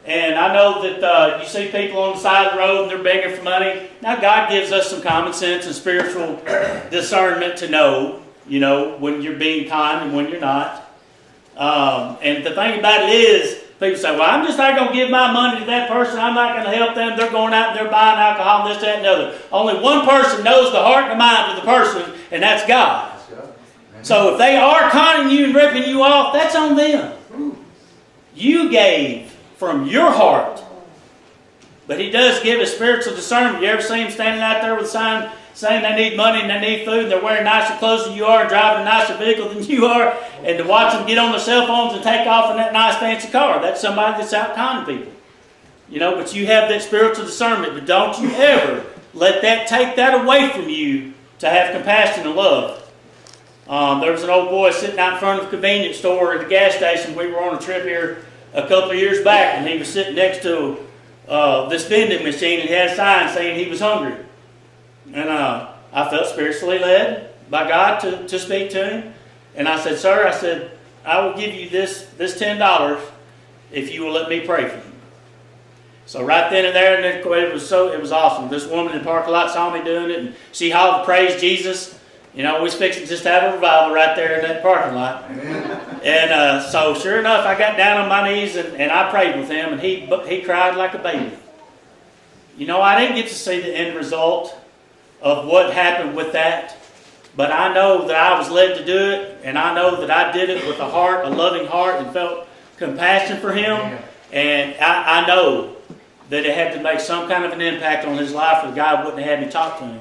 And I know that you see people on the side of the road and they're begging for money. Now God gives us some common sense and spiritual discernment to know, when you're being kind and when you're not. And the thing about it is, people say, well, I'm just not going to give my money to that person. I'm not going to help them. They're going out and they're buying alcohol and this, that, and the other. Only one person knows the heart and the mind of the person, and that's God. So if they are conning you and ripping you off, that's on them. You gave from your heart. But He does give a spiritual discernment. You ever see them standing out there with a sign saying they need money and they need food, and they're wearing nicer clothes than you are and driving a nicer vehicle than you are, and to watch them get on their cell phones and take off in that nice fancy car? That's somebody that's out conning people. But you have that spiritual discernment, but don't you ever let that take that away from you to have compassion and love. There was an old boy sitting out in front of a convenience store at the gas station. We were on a trip here a couple of years back, and he was sitting next to this vending machine, and he had a sign saying he was hungry. And I felt spiritually led by God to speak to him. And I said, sir, I will give you this $10 if you will let me pray for you. So right then and there, and it was awesome. This woman in the parking lot saw me doing it, and she hollered, praise Jesus. We was fixing just to have a revival right there in that parking lot. Amen. And so sure enough, I got down on my knees and I prayed with him, and he cried like a baby. I didn't get to see the end result of what happened with that, but I know that I was led to do it, and I know that I did it with a loving heart, and felt compassion for him, and I know that it had to make some kind of an impact on his life, or God wouldn't have had me talk to him.